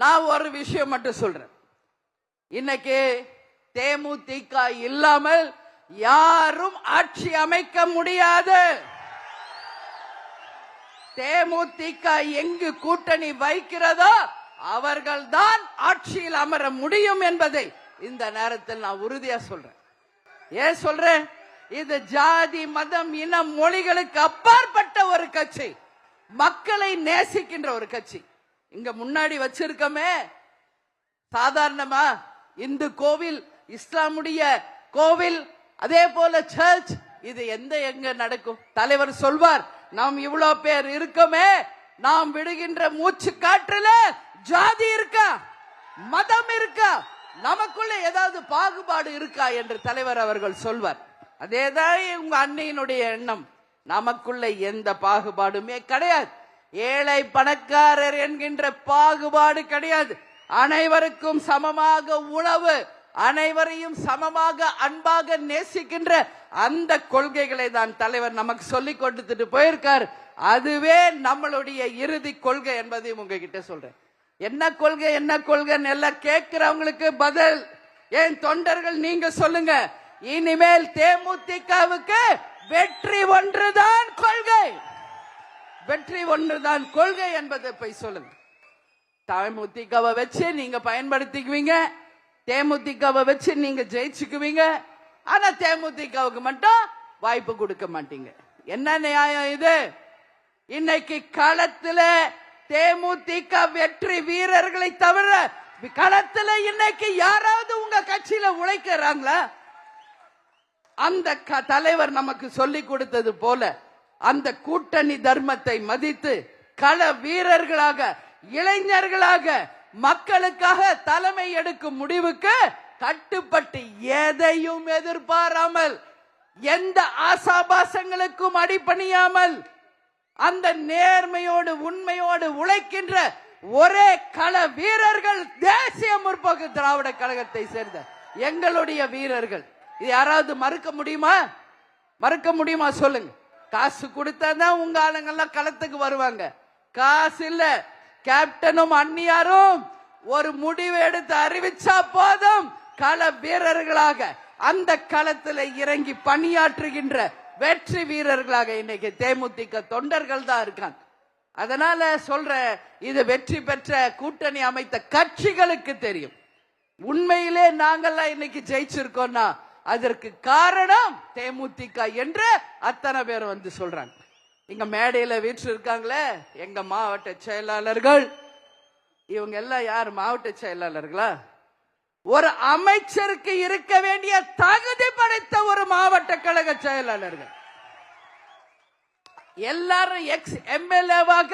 நான் ஒரு விஷயம் மட்டும் சொல்றேன். இன்னைக்கு தேமுதிக இல்லாமல் யாரும் ஆட்சி அமைக்க முடியாது. தேமுதிக எங்கு கூட்டணி வைக்கிறதோ அவர்கள்தான் ஆட்சியில் அமர முடியும் என்பதை இந்த நேரத்தில் நான் உறுதியா சொல்றேன். ஏன் சொல்றேன்? இது ஜாதி மதம் இனம் மொழிகளுக்கு அப்பாற்பட்ட ஒரு கட்சி, மக்களை நேசிக்கின்ற ஒரு கட்சி. இங்க முன்னாடி வச்சிருக்கமே சாதாரணமா இந்து கோவில், இஸ்லாமுடைய கோவில், அதே போல சர்ச், இது எங்க நடக்கும்? தலைவர் சொல்வார், நாம் இவ்வளவு பேர் இருக்கமே, நாம் விடுகின்ற மூச்சு காற்றுல ஜாதி இருக்கா, மதம் இருக்கா, நமக்குள்ள ஏதாவது பாகுபாடு இருக்கா என்று தலைவர் அவர்கள் சொல்வார். அதேதான் உங்க அன்னையினுடைய எண்ணம். நமக்குள்ள எந்த பாகுபாடுமே கிடையாது. ஏழை பணக்காரர் என்கின்ற பாகுபாடு கிடையாது. அனைவருக்கும் சமமாக உணவு, அனைவரையும் சமமாக அன்பாக நேசிக்கின்ற அந்த கொள்கைகளை தான் தலைவர் நமக்கு சொல்லிக் கொடுத்துட்டு போயிருக்கார். அதுவே நம்மளுடைய இறுதி கொள்கை என்பதையும் உங்ககிட்ட சொல்றேன். என்ன கொள்கை என்ன கொள்கைன்னு எல்லாம் கேட்கிறவங்களுக்கு பதில் ஏன் தொண்டர்கள் நீங்க சொல்லுங்க. இனிமேல் தேமுதிகவுக்கு வெற்றி ஒன்றுதான் கொள்கை, வெற்றி ஒன்றுதான் கொள்கை என்பதை போய் சொல்லுங்க. தேமுதிகவை வச்சு நீங்க பயன்படுத்திக்குவீங்க, தேமுதிகவை வச்சு நீங்க ஜெயிச்சுக்குவீங்க. ஆனா தேமுதிகவுக்கு மட்டும் வாய்ப்பு கொடுக்க மாட்டீங்க. என்ன நியாயம் இது? இன்னைக்கு களத்துல தேமுதிக வெற்றி வீரர்களை தவிர களத்துல இன்னைக்கு யாராவது உங்க கட்சியில உழைக்கிறாங்களா? அந்த தலைவர் நமக்கு சொல்லிக் கொடுத்தது போல அந்த கூட்டணி தர்மத்தை மதித்து கள வீரர்களாக, இளைஞர்களாக, மக்களுக்காக தலைமை எடுக்கும் முடிவுக்கு கட்டுப்பட்டு எதையும் எதிர்பாராமல், எந்த ஆசாபாசங்களுக்கும் அடிபணியாமல், அந்த நேர்மையோடு உண்மையோடு உழைக்கின்ற ஒரே கள வீரர்கள் தேசிய முற்போக்கு திராவிட கழகத்தை சேர்ந்த எங்களுடைய வீரர்கள். இது யாராவது மறுக்க முடியுமா? மறுக்க முடியுமா சொல்லுங்க. காசு கொடுத்தாதான் உங்க ஆளுங்கெல்லாம் களத்துக்கு வருவாங்க. காசு இல்ல, கேப்டனும் அந்நியாரும் ஒரு முடிவு எடுத்து அறிவிச்சா போதும், கள வீரர்களாக அந்த களத்தில் இறங்கி பணியாற்றுகின்ற வெற்றி வீரர்களாக இன்னைக்கு தேமுதிக தொண்டர்கள் தான் இருக்காங்க. அதனால சொல்ற, இது வெற்றி பெற்ற கூட்டணி அமைத்த கட்சிகளுக்கு தெரியும். உண்மையிலே நாங்கெல்லாம் இன்னைக்கு ஜெயிச்சிருக்கோம்னா அதற்கு காரணம் தேமுதிக என்று அத்தனை பேர் வந்து சொல்றாங்க. இங்க மேடையில வீட்டு இருக்காங்களே எங்க மாவட்ட செயலாளர்கள், இவங்க எல்லாம் யார்? மாவட்ட செயலாளர்களா? ஒரு அமைச்சருக்கு இருக்க வேண்டிய தகுதி படைத்த ஒரு மாவட்ட கழக செயலாளர்கள். எல்லாரும் எக்ஸ் எம்எல்ஏவாக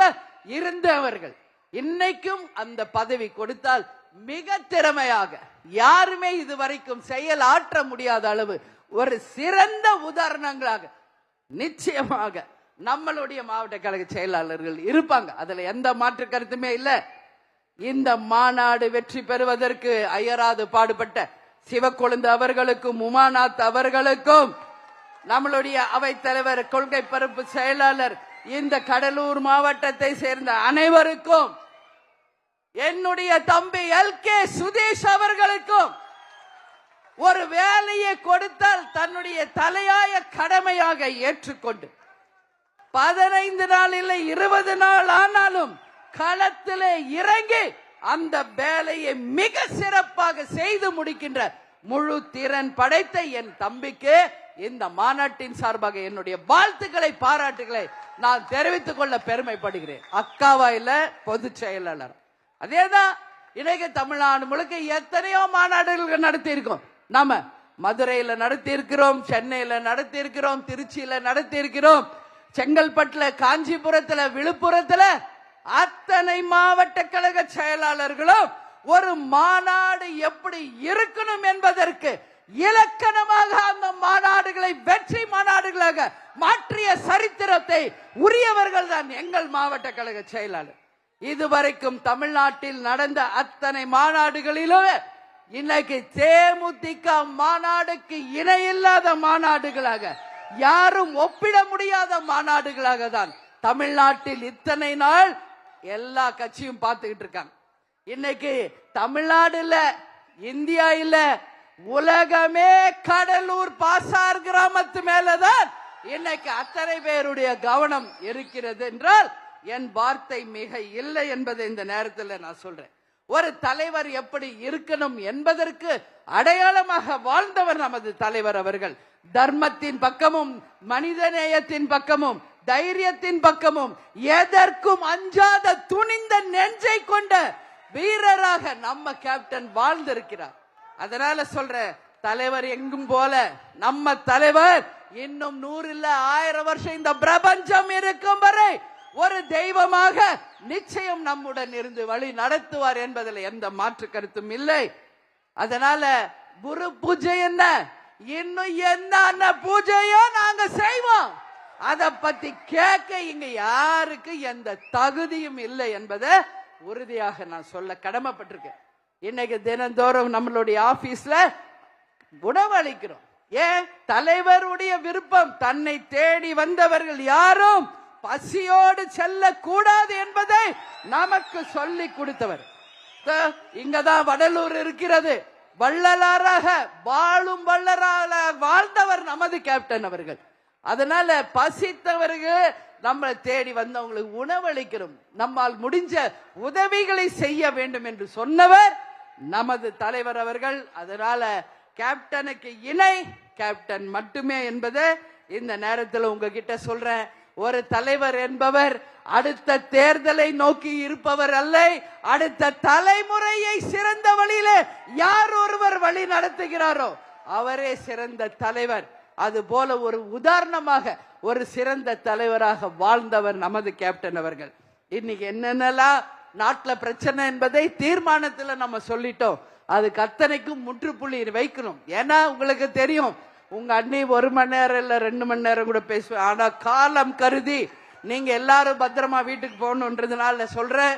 இருந்தவர்கள். இன்னைக்கும் அந்த பதவி கொடுத்தால் மிக திறமையாக, யாருமே இதுவரைக்கும் செயல் ஆற்ற முடியாத அளவு ஒரு சிறந்த உதாரணங்களாக நிச்சயமாக நம்மளுடைய மாவட்ட கழக செயலாளர்கள் இருப்பாங்க. அதுல எந்த மாற்று கருத்துமே இல்ல. இந்த மாநாடு வெற்றி பெறுவதற்கு அயராது பாடுபட்ட சிவக்கொழுந்து அவர்களுக்கும், உமாநாத் அவர்களுக்கும், நம்மளுடைய அவைத்தலைவர், கொள்கை பரப்பு செயலாளர், இந்த கடலூர் மாவட்டத்தை சேர்ந்த அனைவருக்கும், என்னுடைய தம்பி LK சுதேஷ் அவர்களுக்கும் ஒரு வேலையை கொடுத்தால் தன்னுடைய தலையாய கடமையாக ஏற்றுக்கொண்டு 15 நாள் இல்லை 20 நாள் ஆனாலும் களத்திலே இறங்கி அந்த வேலையை மிக சிறப்பாக செய்து முடிக்கின்ற முழு திறன் படைத்த என் தம்பிக்கு இந்த மாநாட்டின் சார்பாக என்னுடைய வாழ்த்துக்களை, பாராட்டுகளை நான் தெரிவித்துக் கொள்ள பெருமைப்படுகிறேன். அக்காவா இல்ல, பொதுச் செயலாளர். அதேதான் இன்னைக்கு தமிழ்நாடு முழுக்க எத்தனையோ மாநாடுகள் நடத்தி இருக்கோம். நாம மதுரையில நடத்தி இருக்கிறோம், சென்னையில நடத்தி இருக்கிறோம், திருச்சியில நடத்தி இருக்கிறோம், செங்கல்பட்டுல, காஞ்சிபுரத்துல, விழுப்புரத்துல, அத்தனை மாவட்ட கழக செயலாளர்களும் ஒரு மாநாடு எப்படி இருக்கணும் என்பதற்கு இலக்கணமாக அந்த மாநாடுகளை வெற்றி மாநாடுகளாக மாற்றிய சரித்திரத்தை உரியவர்கள் தான் எங்கள் மாவட்ட கழக செயலாளர். இதுவரைக்கும் தமிழ்நாட்டில் நடந்த அத்தனை மாநாடுகளிலும் இன்னைக்கு தேமுதிக மாநாடுக்கு இணையில்லாத மாநாடுகளாக, யாரும் ஒப்பிட முடியாத மாநாடுகளாக தான் தமிழ்நாட்டில் இத்தனை நாள் எல்லா கட்சியும் பார்த்துக்கிட்டு இருக்காங்க. இன்னைக்கு தமிழ்நாடு இல்ல, இந்தியா இல்ல, உலகமே கடலூர் பாசார் கிராமத்து மேலதான் இன்னைக்கு அத்தனை பேருடைய கவனம் இருக்கிறது என்றால் என் வார்த்தை மிக இல்லை என்பதை இந்த நேரத்தில் நான் சொல்றேன். ஒரு தலைவர் எப்படி இருக்கணும் என்பதற்கு அடையாளமாக வாழ்ந்தவர் நமது தலைவர் அவர்கள். தர்மத்தின் பக்கமும் மனிதநேயத்தின் பக்கமும் தைரியத்தின் பக்கமும் எதற்கும் அஞ்சாத துணிந்த நெஞ்சை கொண்ட வீரராக நம்ம கேப்டன் வாழ்ந்திருக்கிறார். அதனால சொல்ற தலைவர் எங்கும் போல நம்ம தலைவர் இன்னும் 100 இல்ல 1000 வருஷம் இந்த பிரபஞ்சம் இருக்கும் வரை ஒரு தெய்வமாக நிச்சயம் நம்முடன் இருந்து வழி நடத்துவார் என்பதில் எந்த மாற்று கருத்தும் இல்லை. அதனால குரு பூஜை என்ன, இன்னும் என்ன பூஜையோ நாங்க செய்வோம். அதை பத்தி கேட்க இங்க யாருக்கு எந்த தகுதியும் இல்லை என்பதை உறுதியாக நான் சொல்ல கடமைப்பட்டிருக்கேன். இன்னைக்கு தினந்தோறும் நம்மளுடைய ஆபீஸ்ல உணவளிக்கிறோம். ஏன்? தலைவருடைய விருப்பம். தன்னை தேடி வந்தவர்கள் யாரும் பசியோடு செல்ல கூடாது என்பதை நமக்கு சொல்லி கொடுத்தவர். இங்கதான் வடலூர் இருக்கிறது. வள்ளலாராக வாழும் வள்ளலாராக வாழ்ந்தவர் நமது கேப்டன் அவர்கள். அதனால பசித்தவர்கள் நம்மளை தேடி வந்தவங்களுக்கு உணவளிக்கிறோம், நம்மால் முடிஞ்ச உதவிகளை செய்ய வேண்டும் என்று சொன்னவர் நமது தலைவர் அவர்கள். அதனால கேப்டனுக்கு இணை கேப்டன் மட்டுமே என்பதை இந்த நேரத்தில் உங்ககிட்ட சொல்றேன். ஒரு தலைவர் என்பவர் அடுத்த தேர்தலை நோக்கி இருப்பவர் அல்ல, அடுத்த தலைமுறையை சிறந்த வழியிலே யார் ஒருவர் வழி நடத்துகிறாரோ அவரே சிறந்த தலைவர். அது போல ஒரு உதாரணமாக ஒரு சிறந்த தலைவராக வாழ்ந்தவர் நமது கேப்டன் அவர்கள். இன்னைக்கு என்னென்னலாம் நாட்டில் பிரச்சனை என்பதை தீர்மானத்தில் நம்ம சொல்லிட்டோம். அதுக்கு அத்தனைக்கும் முற்றுப்புள்ளி வைக்கணும். ஏன்னா உங்களுக்கு தெரியும், உங்க அண்ணி 1 மணி நேரம் இல்ல 2 மணி நேரம் கூட பேசுவேன். ஆனா காலம் கருதி நீங்க எல்லாரும் பத்திரமா வீட்டுக்கு போகணுன்றதுனால சொல்றேன்.